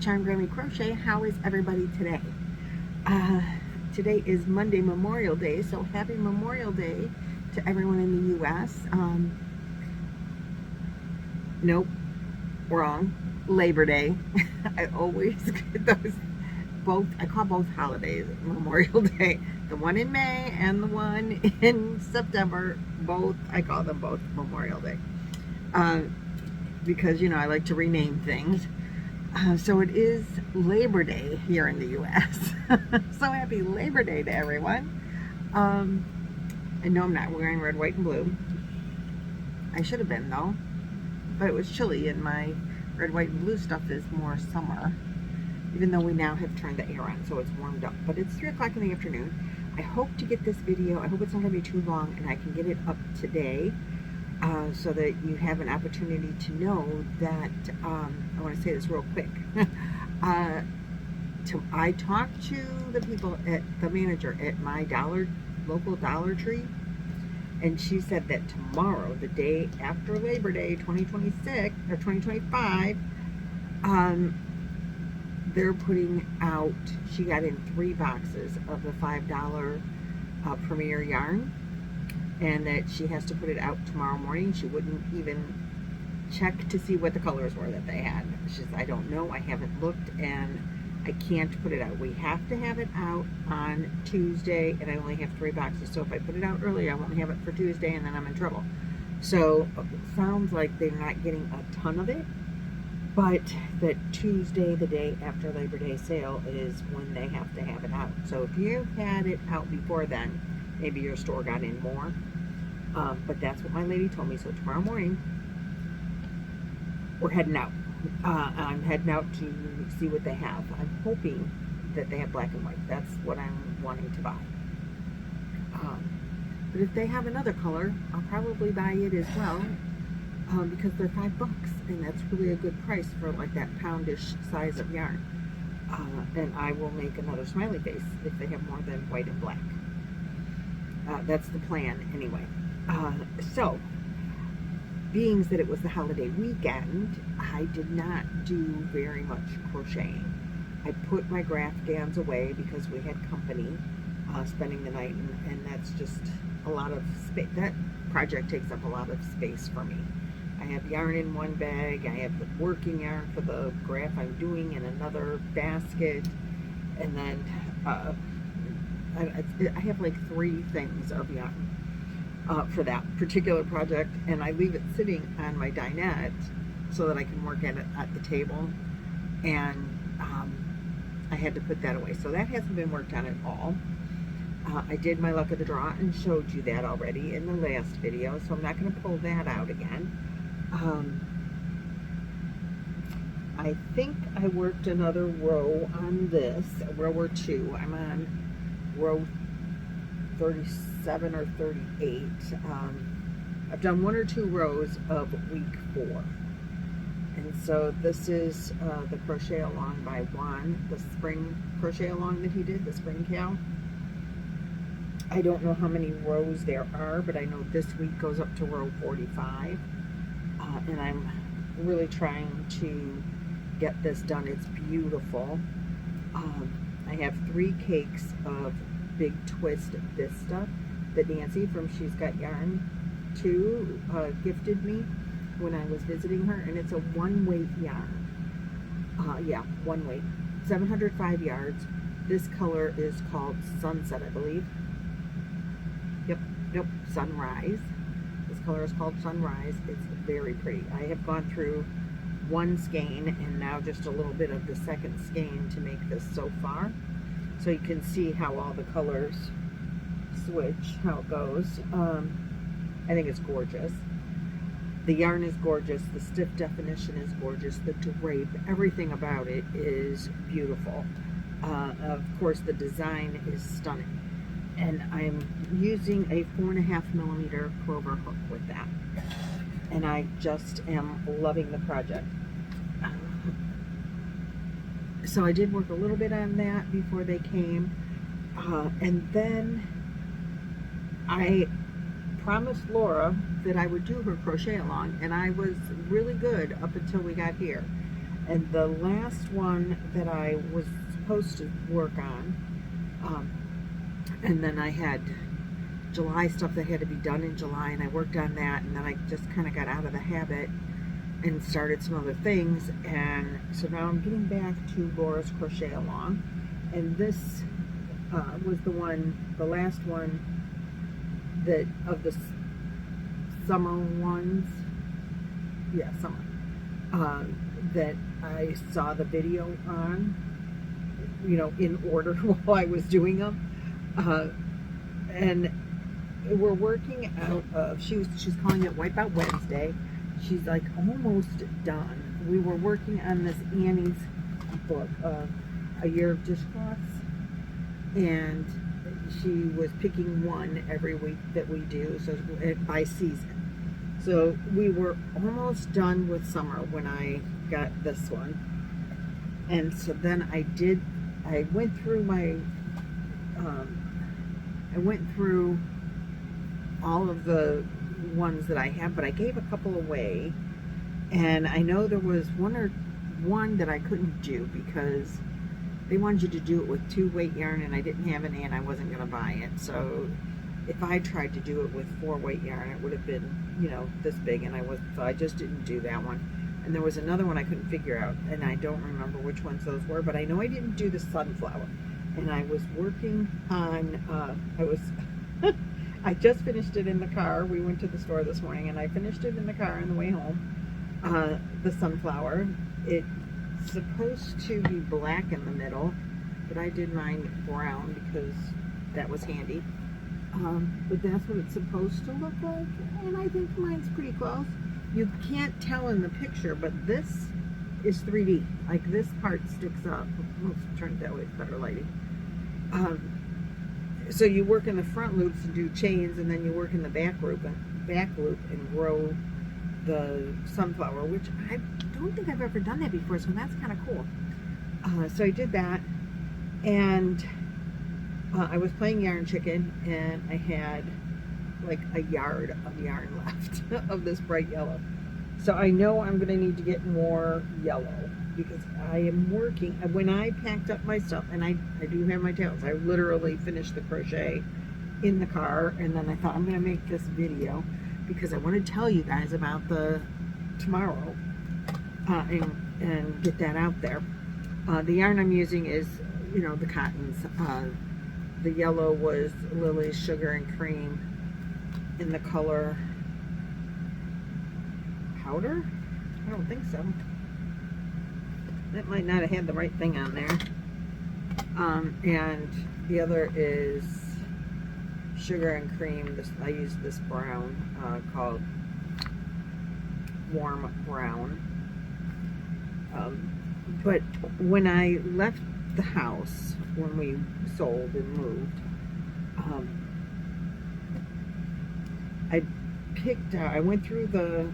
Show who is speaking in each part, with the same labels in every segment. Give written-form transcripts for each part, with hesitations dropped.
Speaker 1: Charmed Grammy Crochet. How is everybody today? Today is Monday, Memorial Day, so happy Memorial Day to everyone in the U.S. Nope, wrong. Labor Day. I always get those both. I call both holidays Memorial Day. The one in May and the one in September. Both, I call them both Memorial Day. Because, you know, I like to rename things. So it is Labor Day here in the U.S. So happy Labor Day to everyone. I know I'm not wearing red, white, and blue. I should have been, though. But it was chilly, and my red, white, and blue stuff is more summer. Even though we now have turned the air on, so it's warmed up. But it's 3 o'clock in the afternoon. I hope to get this video, I hope it's not going to be too long, and I can get it up today. So that you have an opportunity to know that, I want to say this real quick. I talked to the people at the manager at my local Dollar Tree, and she said that tomorrow, the day after Labor Day 2026 or 2025, they're putting out, she got in 3 boxes of the $5 Premier yarn. And that she has to put it out tomorrow morning. She wouldn't even check to see what the colors were that they had. She says, I don't know, I haven't looked, and I can't put it out. We have to have it out on Tuesday, and I only have 3 boxes. So if I put it out early, I won't have it for Tuesday, and then I'm in trouble. So it sounds like they're not getting a ton of it, but that Tuesday, the day after Labor Day sale, is when they have to have it out. So if you had it out before then, maybe your store got in more. But that's what my lady told me. So tomorrow morning, we're heading out. I'm heading out to see what they have. I'm hoping that they have black and white. That's what I'm wanting to buy. But if they have another color, I'll probably buy it as well. Because they're $5, and that's really a good price for like that poundish size of yarn. And I will make another smiley face if they have more than white and black. That's the plan anyway. So, being that it was the holiday weekend, I did not do very much crocheting. I put my Afghans away because we had company spending the night, and that's just a lot of space. That project takes up a lot of space for me. I have yarn in one bag, I have the working yarn for the graph I'm doing in another basket, and then I have like 3 things of yarn for that particular project, and I leave it sitting on my dinette so that I can work at it at the table, and I had to put that away. So that hasn't been worked on at all. I did my luck of the draw and showed you that already in the last video, so I'm not going to pull that out again. I think I worked another row on this, row 2. I'm on row 37 or 38. I've done 1 or 2 rows of week 4. And so this is the crochet along by Juan, the spring crochet along that he did, the spring cow. I don't know how many rows there are, but I know this week goes up to row 45. And I'm really trying to get this done. It's beautiful. I have 3 cakes of Big Twist Vista that Nancy from She's Got Yarn 2 gifted me when I was visiting her, and it's a 1-weight yarn. Yeah, 1 weight, 705 yards. This color is called Sunset, I believe. Yep, Sunrise. This color is called Sunrise. It's very pretty. I have gone through 1 skein and now just a little bit of the 2nd skein to make this so far. So you can see how all the colors switch, how it goes. I think it's gorgeous. The yarn is gorgeous. The stiff definition is gorgeous. The drape, everything about it is beautiful. Of course, the design is stunning. And I'm using a 4.5mm clover hook with that. And I just am loving the project. So I did work a little bit on that before they came. And then I promised Laura that I would do her crochet along, and I was really good up until we got here. And the last one that I was supposed to work on, and then I had July stuff that had to be done in July, and I worked on that, and then I just kind of got out of the habit and started some other things, and so now I'm getting back to Laura's Crochet Along, and this was the last one that of the summer ones, yeah, summer, that I saw the video on, you know, in order while I was doing them, and we're working out of, she's calling it Wipeout Wednesday. She's like almost done. We were working on this Annie's book, A Year of Dishcloths, and she was picking one every week that we do, so by season. So we were almost done with summer when I got this one, and so then I went through my, I went through all of the ones that I have, but I gave a couple away, and I know there was one that I couldn't do because they wanted you to do it with 2-weight yarn, and I didn't have any, and I wasn't going to buy it. So if I tried to do it with 4-weight yarn, it would have been, you know, this big, and so I just didn't do that one. And there was another one I couldn't figure out, and I don't remember which ones those were, but I know I didn't do the sunflower. And I was working on, I just finished it in the car. We went to the store this morning, and I finished it in the car on the way home. The sunflower. It's supposed to be black in the middle, but I did mine brown because that was handy. But that's what it's supposed to look like, and I think mine's pretty close. You can't tell in the picture, but this is 3D. Like, this part sticks up. Let's turn it that way, it's better lighting. So you work in the front loops and do chains, and then you work in the back loop and row the sunflower, which I don't think I've ever done that before, so that's kind of cool. So I did that, and I was playing Yarn Chicken, and I had like a yard of yarn left of this bright yellow. So I know I'm going to need to get more yellow, because I am working, when I packed up my stuff, and I do have my tails, I literally finished the crochet in the car, and then I thought I'm going to make this video because I want to tell you guys about the tomorrow, and get that out there. The yarn I'm using is, you know, the cottons. The yellow was Lily's Sugar and Cream in the color Powder? I don't think so. That might not have had the right thing on there. And the other is Sugar and Cream. I used this brown called Warm Brown. But when I left the house, when we sold and moved, I went through the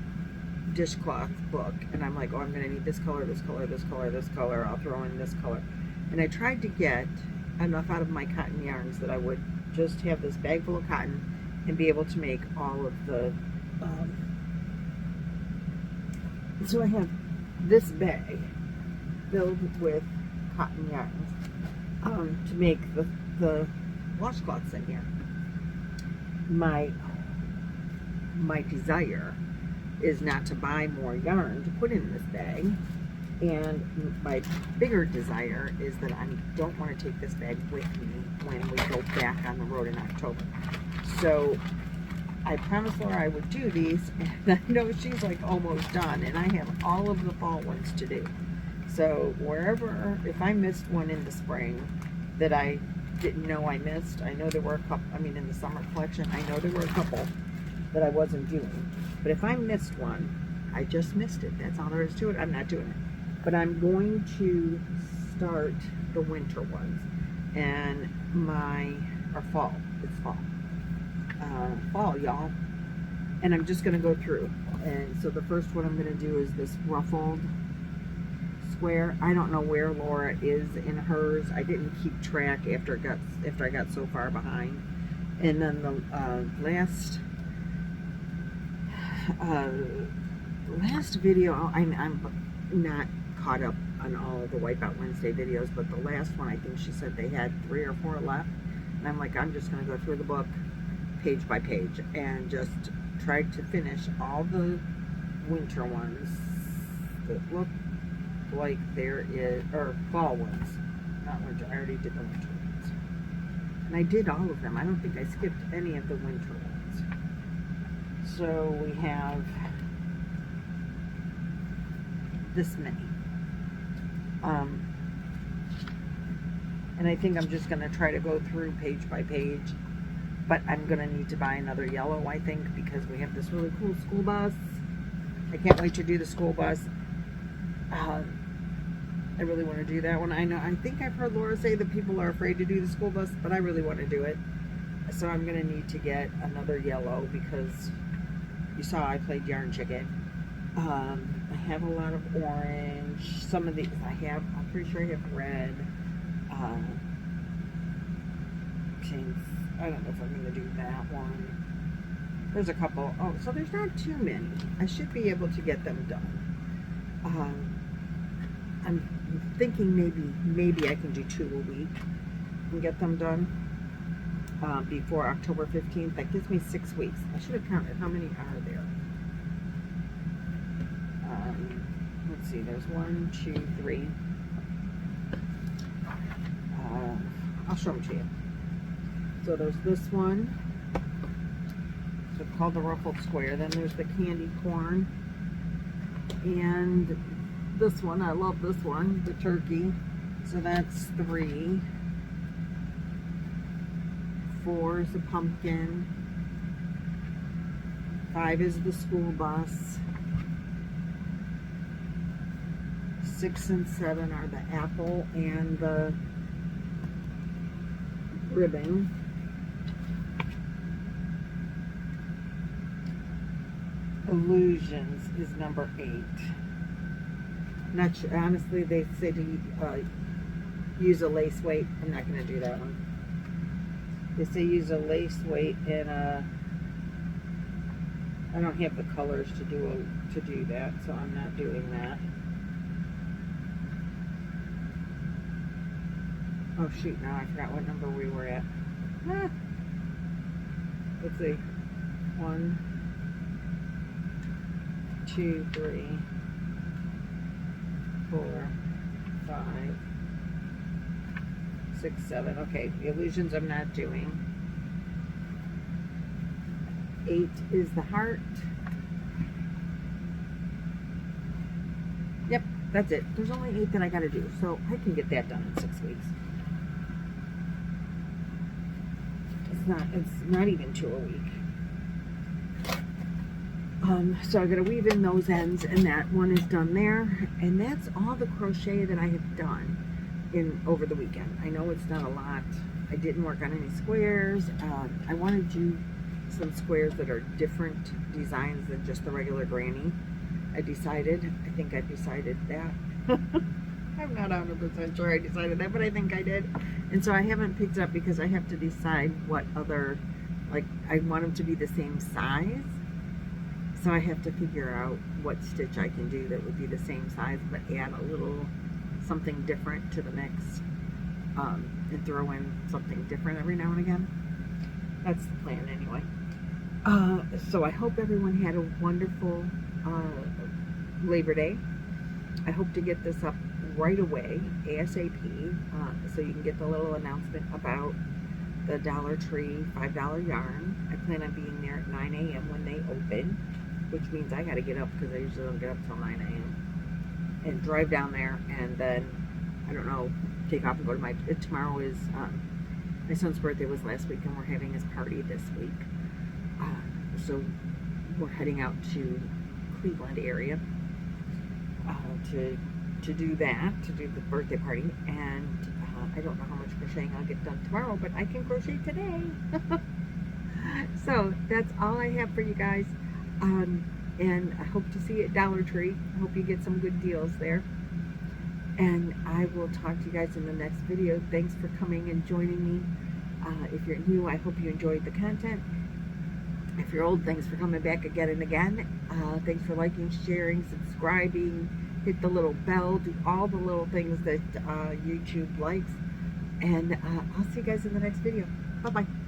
Speaker 1: dishcloth book, and I'm like, oh, I'm going to need this color, this color, this color, this color. I'll throw in this color. And I tried to get enough out of my cotton yarns that I would just have this bag full of cotton and be able to make all of the, so I have this bag filled with cotton yarns to make the washcloths in here. My desire is not to buy more yarn to put in this bag, and my bigger desire is that I don't want to take this bag with me when we go back on the road in October. So I promised Laura I would do these, and I know she's like almost done, and I have all of the fall ones to do. So wherever, if I missed one in the spring that I didn't know I missed, I know there were a couple, I mean in the summer collection, I know there were a couple that I wasn't doing. But if I missed one, I just missed it. That's all there is to it. I'm not doing it. But I'm going to start the winter ones. And fall. It's fall. Fall, y'all. And I'm just going to go through. And so the first one I'm going to do is this ruffled square. I don't know where Laura is in hers. I didn't keep track after I got so far behind. And then the last video, I'm not caught up on all of the Wipeout Wednesday videos, but the last one, I think she said they had 3 or 4 left. And I'm like, I'm just going to go through the book page by page and just try to finish all the winter ones that look like there is, or fall ones, not winter. I already did the winter ones. And I did all of them. I don't think I skipped any of the winter ones. So we have this many. And I think I'm just going to try to go through page by page. But I'm going to need to buy another yellow, I think, because we have this really cool school bus. I can't wait to do the school bus. I really want to do that one. I think I've heard Laura say that people are afraid to do the school bus, but I really want to do it. So I'm going to need to get another yellow because you saw I played Yarn Chicken. I have a lot of orange. Some of these I'm pretty sure I have red. Pinks. I don't know if I'm going to do that one. There's a couple. Oh, so there's not too many. I should be able to get them done. I'm thinking maybe I can do 2 a week and get them done before October 15th. That gives me 6 weeks. I should have counted how many are there. Let's see. There's 1, 2, 3. I'll show them to you. So there's this one. It's called the Ruffled Square. Then there's the Candy Corn. And this one, I love this one, the turkey. So that's 3. 4 is the pumpkin. 5 is the school bus. 6 and 7 are the apple and the ribbon. Illusions is number 8. Not sure, honestly, they say to use a lace weight. I'm not going to do that one. They say use a lace weight and I don't have the colors to do that, so I'm not doing that. Oh shoot, now I forgot what number we were at. Let's see. 1, 2, 3, 4, 5, 6, 7. Okay, the illusions I'm not doing. 8 is the heart. Yep, that's it. There's only 8 that I gotta do, so I can get that done in 6 weeks. It's not even 2 a week. So I'm going to weave in those ends, and that one is done there. And that's all the crochet that I have done over the weekend. I know it's not a lot. I didn't work on any squares. I want to do some squares that are different designs than just the regular granny. I think I decided that. I'm not 100% sure I decided that, but I think I did. And so I haven't picked it up because I have to decide what other, like, I want them to be the same size. So I have to figure out what stitch I can do that would be the same size, but add a little something different to the mix. And throw in something different every now and again. That's the plan anyway. So I hope everyone had a wonderful Labor Day. I hope to get this up right away, ASAP, so you can get the little announcement about the Dollar Tree $5 yarn. I plan on being there at 9 a.m. when they open, which means I got to get up because I usually don't get up till 9 a.m. and drive down there, and then, I don't know, take off and go to tomorrow is, my son's birthday was last week, and we're having his party this week. So we're heading out to Cleveland area to do that, to do the birthday party, and I don't know how much crocheting I'll get done tomorrow, but I can crochet today. So that's all I have for you guys, and I hope to see you at Dollar Tree. I hope you get some good deals there, and I will talk to you guys in the next video. Thanks for coming and joining me. If you're new, I hope you enjoyed the content. If you're old, thanks for coming back again and again. Thanks for liking, sharing, subscribing, hit the little bell, do all the little things that YouTube likes. And I'll see you guys in the next video. Bye-bye.